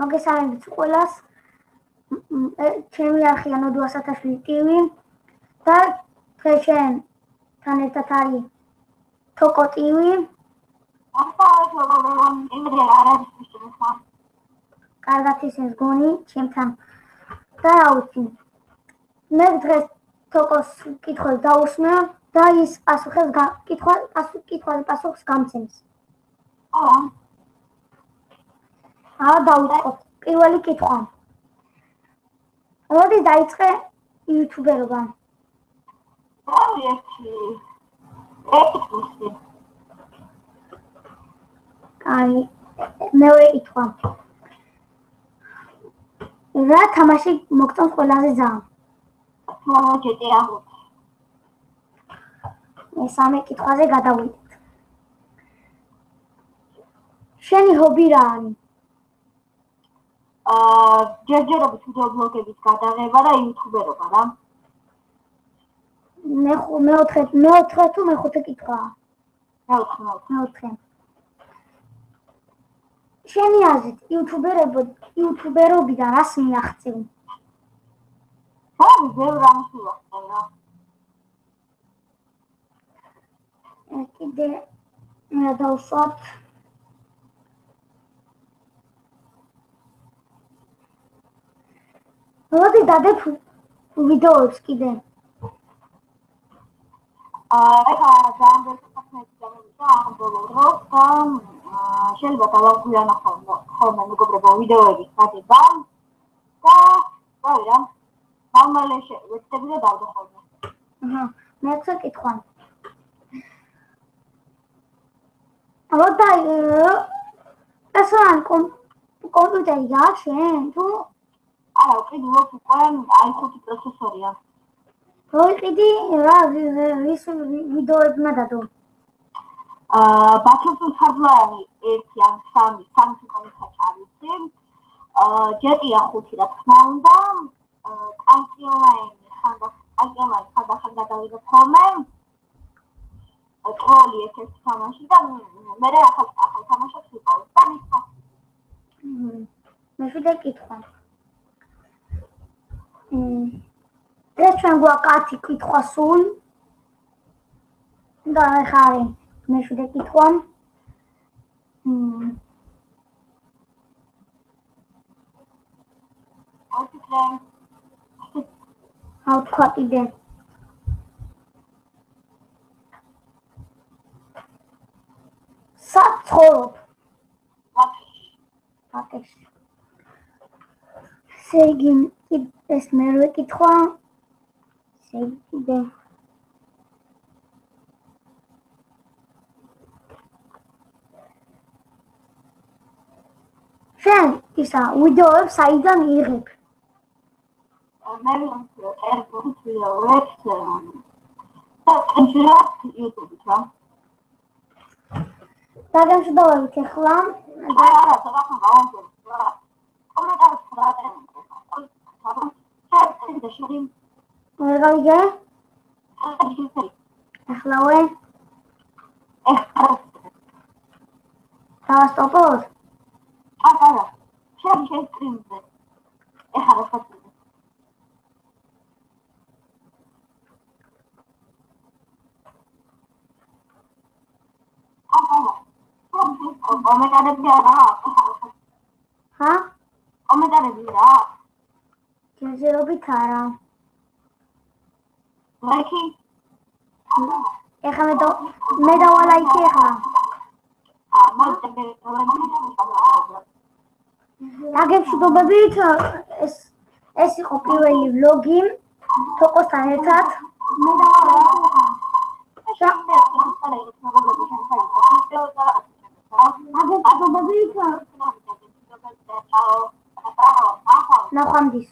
მოგესალმებით ყველას. ჩემი არხია ნოდუ ასათაშვილი ტივი და დღეს ჩვენთან ერთად არის თოკო ტივი. კარგად ისინი გონი ჩემთან და რა ვიცი. მე დღეს თოკოს კითხვას დაუსმე და ის პასუხს გამცემს. დავუწყოთ. პირველი კითხვა. როდის დაიწყე იუთუბერობა? მეორე კითხვა. რა თამაში მოგწონს ყველაზე ძალიან? მესამე კითხვაზე გადავიდეთ. შენი ჰობი რა არის? ჯერჯერობით ვიდეობლოგების გადაღება და იუთუბერობა რა. მეოთხე თუ მეხუთე კითხვაა? მეოთხე. შენი აზრით იუთუბერობიდან რას მიაღწევ? ბევრ რამს მივახცევ რა. კიდე რა დავსვათ? როდი დადებ ვიდეოებს კიდე? ეხლა ძალიან ბევრი საქმეები გამოვიდა ამ ბოლო დროს და შეიძლება დავაგვიანო ხოლმე მეგობრებო ვიდეოების გადება და რა მალე შევეცდები და დავდო ხოლმე. მეექვსე კითხვა. ესაა კომპიუტერი გააქვს შენ თუ? არა, ვყიდულობ უკვე i5 პროცესორია. როიყიდი რა ვის ვიდეოები მადადო? ბაქოსულ ხარჯლიანი 1 ან 3 კომენტარი არის. ჯეტია 5 რა თქმა უნდა. კანკიონლაინი ხანდახან გადავიღებ ხოლმე. ტროლი ერთ-ერთი თამაში და მე ახალ თამაშებს ვიყავ და მითხა. მეშვიდე კითხვა. ეს ჩვენ გვაქვს 10 კითხვა სულ. და ეხლა არის მეშვიდე კითხვა. თქვა კიდე. სად ცხოვრობ? ბაქოში. ეს მერვე კითხვა. კიდე. შენ ისა ვიდეოებს საიდან იღებ? მე ვიღებ ვიდეოებს და კონსულტ YouTube-ით რა. დაგემშვიდობებით ეხლა. არა, საერთოდ გავამბობ რა. კომენტარებს ხრატენ. ვერ გავიგე? ახლავე? დავასტოპოთ? არა, შენ სტრიმზე. ეხლა ხარ. კომენტარები არა. კომენტარები რა? ჯერჯერობით არა. ლაიქი? ეხლა მე დავალაიქი ეხლა. დაგემშვიდობებით, ეს იყო პირველი ვლოგი თოკოსთან ერთად. მე დავალაიქი. ნახვამდის.